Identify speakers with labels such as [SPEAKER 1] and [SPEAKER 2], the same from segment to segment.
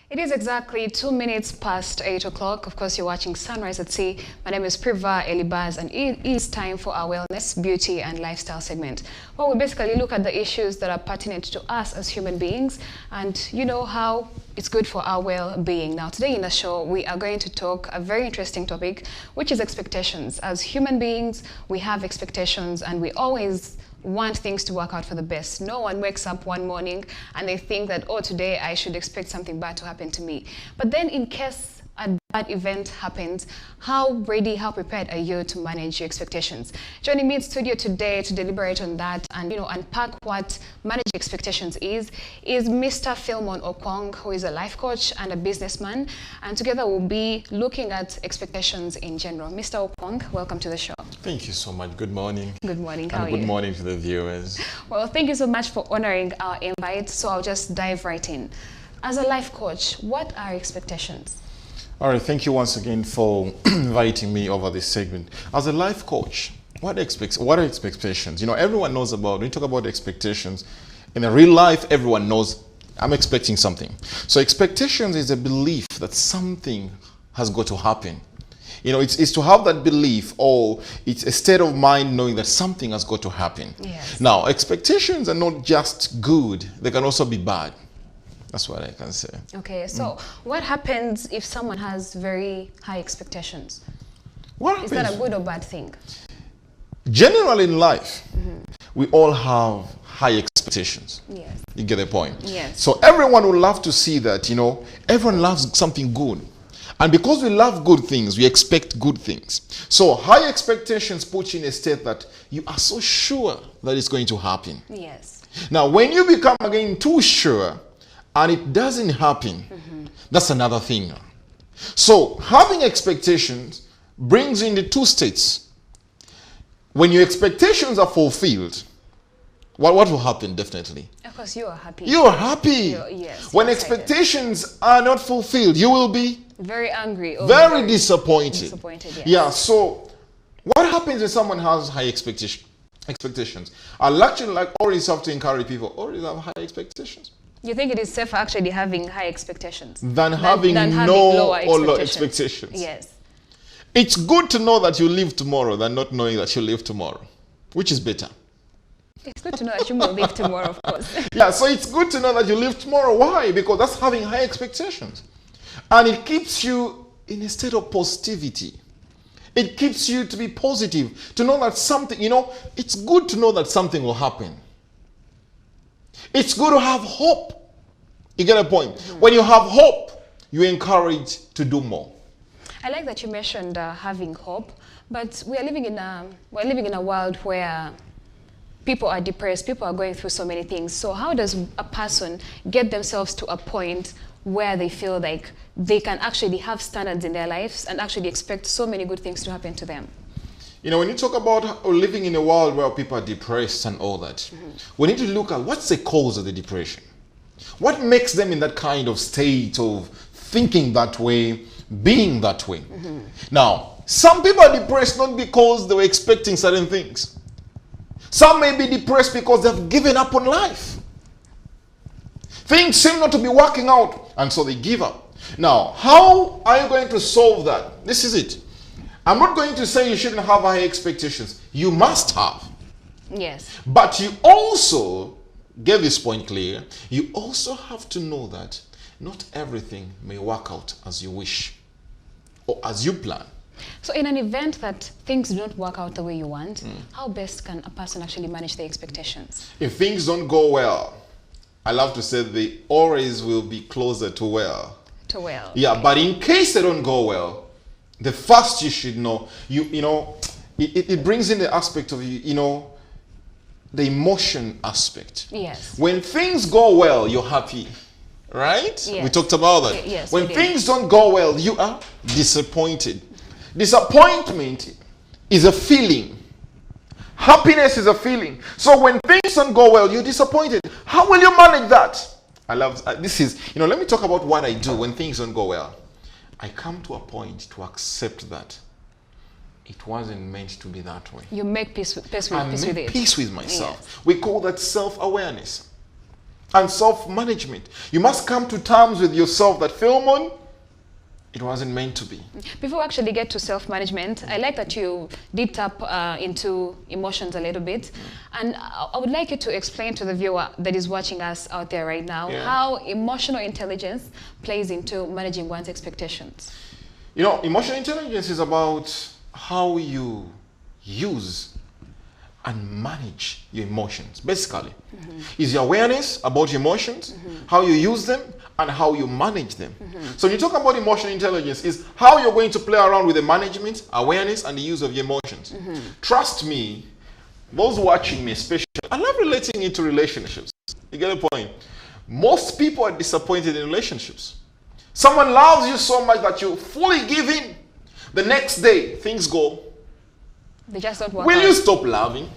[SPEAKER 1] It is exactly 2 minutes past 8 o'clock. Of course, you're watching Sunrise at Sea. My name is Priva Elibaz, and it is time for our wellness, beauty, and lifestyle segment, where we basically look at the issues that are pertinent to us as human beings, and you know how it's good for our well-being. Now, today in the show, we are going to talk a very interesting topic, which is expectations. As human beings, we have expectations, and we always want things to work out for the best. No one wakes up one morning and they think that, oh, today I should expect something bad to happen to me. But then in case a bad event happens, how ready, how prepared are you to manage your expectations? Joining me in studio today to deliberate on that and unpack what managing expectations is Mr. Philemon Okwong, who is a life coach and a businessman. And together we'll be looking at expectations in general. Mr. Okwong, welcome to the show.
[SPEAKER 2] Thank you so much. Good morning.
[SPEAKER 1] Good morning. How are you?
[SPEAKER 2] Good morning to the viewers.
[SPEAKER 1] Well, thank you so much for honoring our invite. So I'll just dive right in. As a life coach, what are expectations?
[SPEAKER 2] All right. Thank you once again for inviting me over this segment. As a life coach, what are expectations? Everyone knows about, when you talk about expectations, in a real life, everyone knows I'm expecting something. So expectations is a belief that something has got to happen. It's to have that belief, or it's a state of mind knowing that something has got to happen.
[SPEAKER 1] Yes.
[SPEAKER 2] Now, expectations are not just good, they can also be bad. That's what I can say.
[SPEAKER 1] Okay, so what happens if someone has very high expectations? Is that a good or bad thing?
[SPEAKER 2] Generally in life, we all have high expectations.
[SPEAKER 1] Yes.
[SPEAKER 2] You get the point?
[SPEAKER 1] Yes.
[SPEAKER 2] So everyone would love to see that, everyone loves something good. And because we love good things, we expect good things. So high expectations put you in a state that you are so sure that it's going to happen.
[SPEAKER 1] Yes.
[SPEAKER 2] Now, when you become again too sure and it doesn't happen, that's another thing. So having expectations brings in the two states. When your expectations are fulfilled, what will happen definitely?
[SPEAKER 1] Of course, you are happy.
[SPEAKER 2] You are happy.
[SPEAKER 1] Yes.
[SPEAKER 2] When expectations are not fulfilled, you will be
[SPEAKER 1] very angry. Or
[SPEAKER 2] very disappointed.
[SPEAKER 1] Yes.
[SPEAKER 2] Yeah, so what happens when someone has high expectations? I'll actually always have to encourage people, always have high expectations.
[SPEAKER 1] You think it is safer actually having high expectations
[SPEAKER 2] than having no or low expectations?
[SPEAKER 1] Yes.
[SPEAKER 2] It's good to know that you live tomorrow than not knowing that you live tomorrow. Which is better?
[SPEAKER 1] It's good to know that you will live tomorrow, of course.
[SPEAKER 2] Yeah, so it's good to know that you live tomorrow. Why? Because that's having high expectations. And it keeps you in a state of positivity. It keeps you to be positive, to know that something, it's good to know that something will happen. It's good to have hope. You get a point? When you have hope, you're encouraged to do more.
[SPEAKER 1] I like that you mentioned having hope, but we're living in a world where people are depressed, people are going through so many things. So how does a person get themselves to a point where they feel like they can actually have standards in their lives and actually expect so many good things to happen to them?
[SPEAKER 2] When you talk about living in a world where people are depressed and all that, we need to look at what's the cause of the depression. What makes them in that kind of state of thinking that way, being that way? Now, some people are depressed not because they were expecting certain things. Some may be depressed because they've given up on life. Things seem not to be working out, and so they give up. Now, how are you going to solve that? This is it. I'm not going to say you shouldn't have high expectations. You must have.
[SPEAKER 1] Yes.
[SPEAKER 2] But you also, get this point clear, you also have to know that not everything may work out as you wish or as you plan.
[SPEAKER 1] So in an event that things don't work out the way you want, how best can a person actually manage their expectations?
[SPEAKER 2] If things don't go well, I love to say they always will be closer to well.
[SPEAKER 1] To well.
[SPEAKER 2] Yeah, okay. But in case they don't go well, the first you should know, it brings in the aspect of, the emotion aspect.
[SPEAKER 1] Yes.
[SPEAKER 2] When things go well, you're happy, right?
[SPEAKER 1] Yes.
[SPEAKER 2] We talked about that.
[SPEAKER 1] Okay, yes,
[SPEAKER 2] when things don't go well, you are disappointed. Disappointment is a feeling. Happiness is a feeling. So when things don't go well, you're disappointed. How will you manage that? I love this is, let me talk about what I do when things don't go well. I come to a point to accept that it wasn't meant to be that way.
[SPEAKER 1] You make peace with it.
[SPEAKER 2] Peace with myself.
[SPEAKER 1] Yes.
[SPEAKER 2] We call that self-awareness. and self-management. You must come to terms with yourself that, Philemon, it wasn't meant to be.
[SPEAKER 1] Before we actually get to self-management, I like that you did tap into emotions a little bit. And I would like you to explain to the viewer that is watching us out there right now how emotional intelligence plays into managing one's expectations.
[SPEAKER 2] You know, emotional intelligence is about how you use and manage your emotions, basically. Is your awareness about your emotions, how you use them, and how you manage them. So when you talk about emotional intelligence, is how you're going to play around with the management, awareness, and the use of your emotions. Trust me, those watching me especially, I love relating it to relationships. You get the point? Most people are disappointed in relationships. Someone loves you so much that you fully give in. The next day, things go.
[SPEAKER 1] They just don't work
[SPEAKER 2] Will
[SPEAKER 1] out.
[SPEAKER 2] you stop loving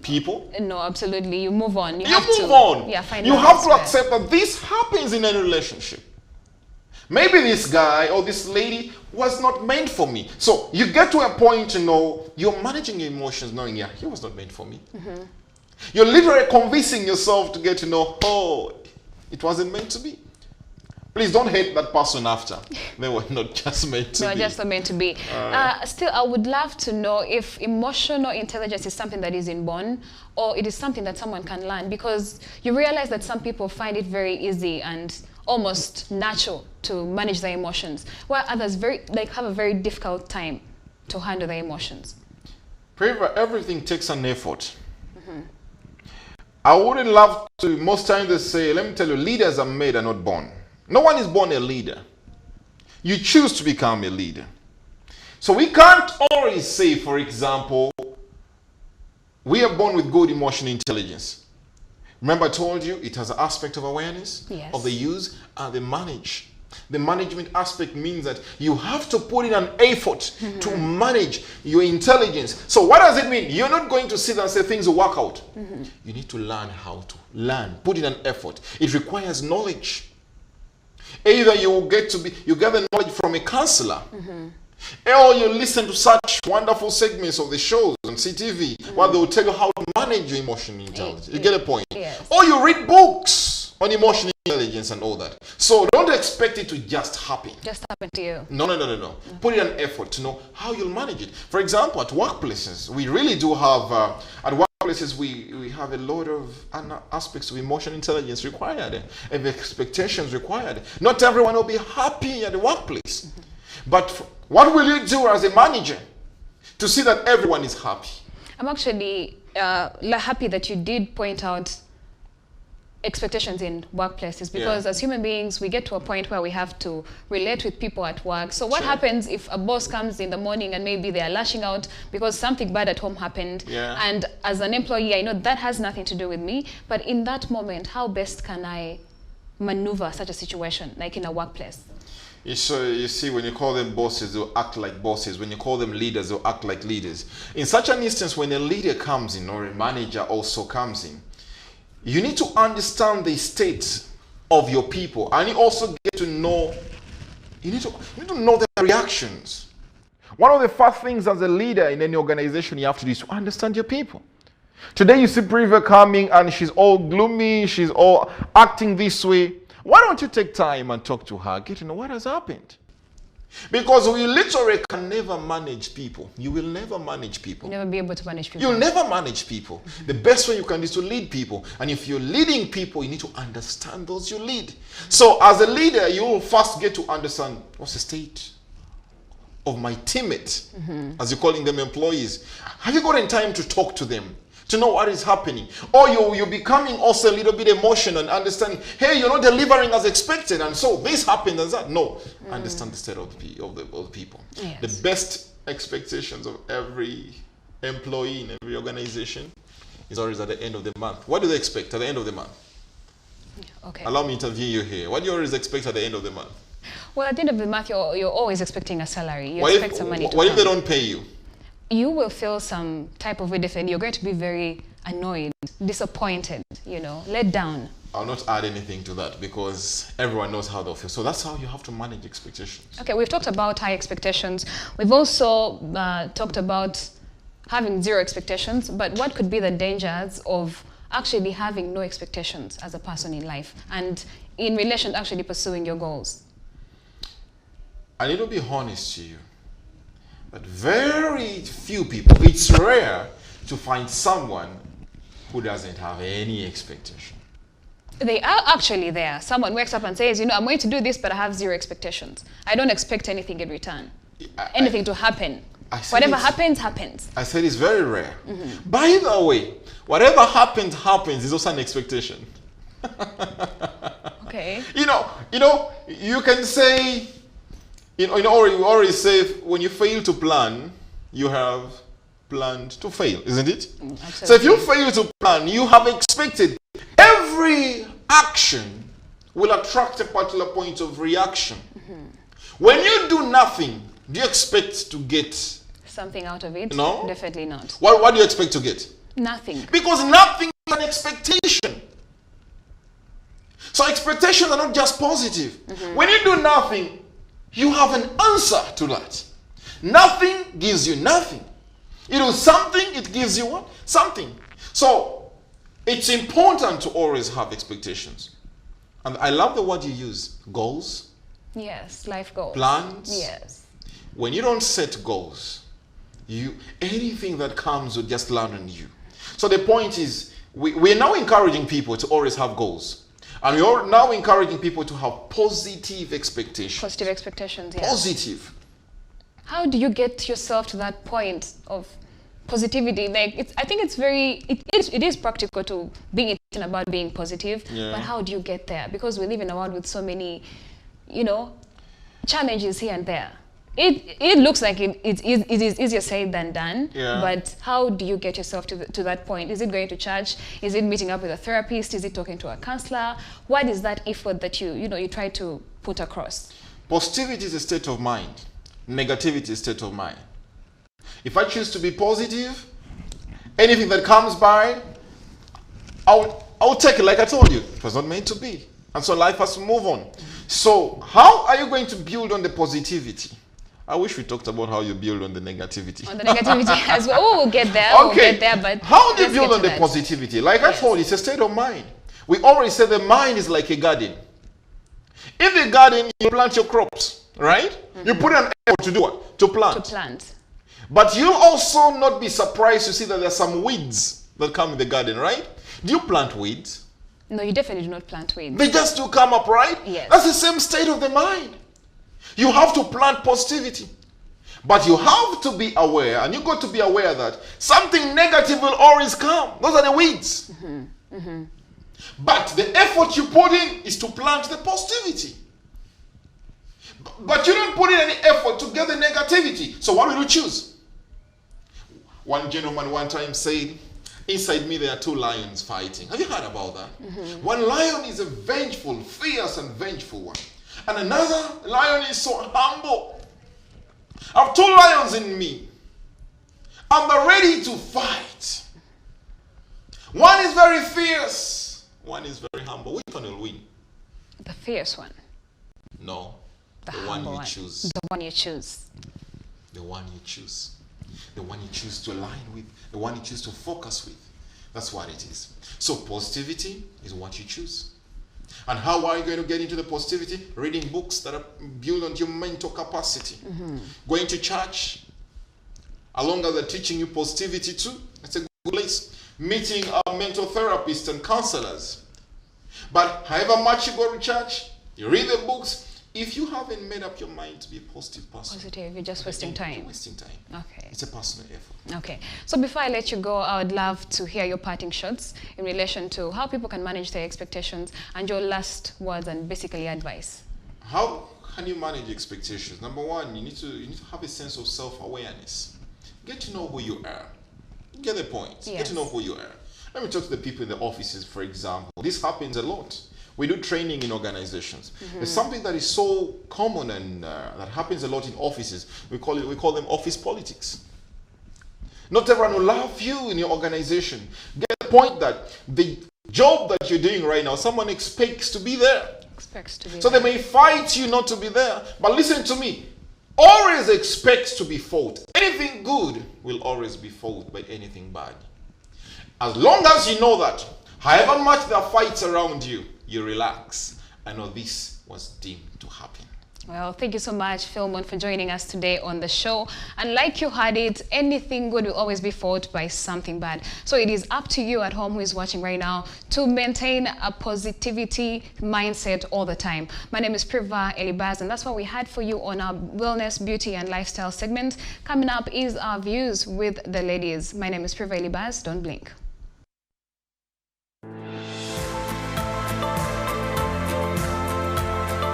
[SPEAKER 2] people?
[SPEAKER 1] No, absolutely. You move on. You
[SPEAKER 2] You
[SPEAKER 1] have
[SPEAKER 2] move
[SPEAKER 1] to,
[SPEAKER 2] on.
[SPEAKER 1] Yeah, find
[SPEAKER 2] You
[SPEAKER 1] out
[SPEAKER 2] have to
[SPEAKER 1] elsewhere.
[SPEAKER 2] accept that this happens in any relationship. Maybe this guy or this lady was not meant for me. So you get to a point to know you're managing your emotions, knowing, yeah, he was not meant for me. You're literally convincing yourself to get to know, oh, it wasn't meant to be. Please don't hate that person after. They were not just meant to
[SPEAKER 1] No,
[SPEAKER 2] be.
[SPEAKER 1] just not meant to be. Still, I would love to know if emotional intelligence is something that is inborn or it is something that someone can learn, because you realize that some people find it very easy and almost natural to manage their emotions, while others have a very difficult time to handle their emotions.
[SPEAKER 2] Everything takes an effort. I wouldn't love to, most times they say, let me tell you, leaders are made and not born. No one is born a leader. You choose to become a leader. So we can't always say, for example, we are born with good emotional intelligence. Remember I told you it has an aspect of awareness,
[SPEAKER 1] Yes.
[SPEAKER 2] of the use, and the manage. The management aspect means that you have to put in an effort to manage your intelligence. So what does it mean? You're not going to sit and say things will work out. You need to learn how to learn, put in an effort. It requires knowledge. Either you get the knowledge from a counselor, or you listen to such wonderful segments of the shows on CTV, where they will tell you how to manage your emotional intelligence. You get a point?
[SPEAKER 1] Yes.
[SPEAKER 2] Or you read books on emotional intelligence and all that. So don't expect it to just happen.
[SPEAKER 1] Just happened to you.
[SPEAKER 2] No. Put in an effort to know how you'll manage it. For example, at workplaces, we really do have, at workplaces, we have a lot of aspects of emotional intelligence required, and expectations required. Not everyone will be happy at the workplace. But what will you do as a manager to see that everyone is happy?
[SPEAKER 1] I'm actually happy that you did point out expectations in workplaces, because as human beings we get to a point where we have to relate with people at work. So what happens if a boss comes in the morning and maybe they are lashing out because something bad at home happened, and as an employee I know that has nothing to do with me, but in that moment how best can I maneuver such a situation, like in a workplace?
[SPEAKER 2] You see, when you call them bosses, they'll act like bosses. When you call them leaders, they'll act like leaders. In such an instance, when a leader comes in or a manager also comes in, you need to understand the state of your people, and you also get to know, you need to know their reactions. One of the first things as a leader in any organization you have to do is to understand your people. Today you see Priva coming and she's all gloomy, she's all acting this way. Why don't you take time and talk to her, get to know what has happened? Because we literally can never manage people. You will never manage people.
[SPEAKER 1] You'll never be able to manage people.
[SPEAKER 2] You'll never manage people. The best way you can do is to lead people. And if you're leading people, you need to understand those you lead. So as a leader, you will first get to understand what's the state of my teammates, as you're calling them employees. Have you gotten time to talk to them, to know what is happening? Or you're becoming also a little bit emotional and understanding, hey, you're not delivering as expected, and so this happened and that. No, understand the state of the people.
[SPEAKER 1] Yes.
[SPEAKER 2] The best expectations of every employee in every organization is always at the end of the month. What do they expect at the end of the month?
[SPEAKER 1] Okay.
[SPEAKER 2] Allow me to interview you here. What do you always expect at the end of the month?
[SPEAKER 1] Well, at the end of the month, you're always expecting a salary. You expect some money to
[SPEAKER 2] What
[SPEAKER 1] come.
[SPEAKER 2] if they don't pay you?
[SPEAKER 1] You will feel some type of relief, and you're going to be very annoyed, disappointed, let down.
[SPEAKER 2] I'll not add anything to that because everyone knows how they'll feel. So that's how you have to manage expectations.
[SPEAKER 1] Okay, we've talked about high expectations. We've also talked about having zero expectations, but what could be the dangers of actually having no expectations as a person in life and in relation to actually pursuing your goals?
[SPEAKER 2] I need to be honest to you, but very few people, it's rare to find someone who doesn't have any expectation.
[SPEAKER 1] They are actually there. Someone wakes up and says, you know, I'm going to do this, but I have zero expectations. I don't expect anything in return, anything to happen. Whatever happens, happens.
[SPEAKER 2] I said it's very rare. By the way, whatever happens, happens is also an expectation.
[SPEAKER 1] Okay.
[SPEAKER 2] You know, you can say, you already say when you fail to plan, you have planned to fail, isn't it?
[SPEAKER 1] Absolutely.
[SPEAKER 2] So if you fail to plan, you have expected. Every action will attract a particular point of reaction. When you do nothing, do you expect to get
[SPEAKER 1] something out of it?
[SPEAKER 2] No.
[SPEAKER 1] Definitely not.
[SPEAKER 2] What do you expect to get?
[SPEAKER 1] Nothing.
[SPEAKER 2] Because nothing is an expectation. So expectations are not just positive. When you do nothing, you have an answer to that. Nothing gives you nothing. You do something, it gives you what? Something. So it's important to always have expectations. And I love the word you use, goals.
[SPEAKER 1] Yes, life goals.
[SPEAKER 2] Plans.
[SPEAKER 1] Yes.
[SPEAKER 2] When you don't set goals, anything that comes will just land on you. So the point is, we're now encouraging people to always have goals. And we're now encouraging people to have positive expectations.
[SPEAKER 1] Positive expectations, yes.
[SPEAKER 2] Positive.
[SPEAKER 1] How do you get yourself to that point of positivity? Like, I think it's it is practical to being intentional about being positive, but how do you get there? Because we live in a world with so many, challenges here and there. It looks like it is easier said than done, but how do you get yourself to that point? Is it going to church? Is it meeting up with a therapist? Is it talking to a counselor? What is that effort that you try to put across?
[SPEAKER 2] Positivity is a state of mind. Negativity is a state of mind. If I choose to be positive, anything that comes by, I'll take it. Like I told you, it was not meant to be. And so life has to move on. So how are you going to build on the positivity? I wish we talked about how you build on the negativity. On the negativity
[SPEAKER 1] as well. Oh, we'll get there.
[SPEAKER 2] Okay.
[SPEAKER 1] We'll get there, but
[SPEAKER 2] how do you build on the positivity? Like I told you, it's a state of mind. We already said the mind is like a garden. In the garden, you plant your crops, right? You put an effort to do what? To plant.
[SPEAKER 1] To plant.
[SPEAKER 2] But you'll also not be surprised to see that there's some weeds that come in the garden, right? Do you plant weeds?
[SPEAKER 1] No, you definitely do not plant weeds.
[SPEAKER 2] They just do come up, right?
[SPEAKER 1] Yes.
[SPEAKER 2] That's the same state of the mind. You have to plant positivity. But you have to be aware, and you've got to be aware that something negative will always come. Those are the weeds. But the effort you put in is to plant the positivity. But you don't put in any effort to get the negativity. So what will you choose? One gentleman one time said, inside me there are two lions fighting. Have you heard about that? One lion is a vengeful, fierce and vengeful one. And another lion is so humble. I have two lions in me. And they're ready to fight. One is very fierce. One is very humble. Which one will win?
[SPEAKER 1] The fierce one.
[SPEAKER 2] No. The one you choose.
[SPEAKER 1] The one you choose.
[SPEAKER 2] The one you choose. The one you choose to align with. The one you choose to focus with. That's what it is. So positivity is what you choose. And how are you going to get into the positivity? Reading books that are built on your mental capacity. Going to church, along as they're teaching you positivity too. It's a good place. Meeting our mental therapists and counselors. But however much you go to church, you read the books, if you haven't made up your mind to be a positive person,
[SPEAKER 1] positive, you're just wasting time.
[SPEAKER 2] You're wasting time.
[SPEAKER 1] Okay.
[SPEAKER 2] It's a personal effort.
[SPEAKER 1] Okay. So before I let you go, I would love to hear your parting shots in relation to how people can manage their expectations and your last words and basically advice.
[SPEAKER 2] How can you manage expectations? Number one, you need to have a sense of self-awareness. Get to know who you are. Get the point.
[SPEAKER 1] Yes.
[SPEAKER 2] Get to know who you are. Let me talk to the people in the offices, for example. This happens a lot. We do training in organizations. There's something that is so common and that happens a lot in offices. We call them office politics. Not everyone will love you in your organization. Get the point that the job that you're doing right now, someone expects to be there. So they may fight you not to be there. But listen to me. Always expect to be fought. Anything good will always be fought by anything bad. As long as you know that, However much there are fights around you, you relax. I know this was deemed to happen.
[SPEAKER 1] Well, thank you so much, Philemon, for joining us today on the show. And like you heard it, anything good will always be fought by something bad. So it is up to you at home who is watching right now to maintain a positivity mindset all the time. My name is Priva Elibaz, and that's what we had for you on our wellness, beauty, and lifestyle segment. Coming up is our views with the ladies. My name is Priva Elibaz. Don't blink.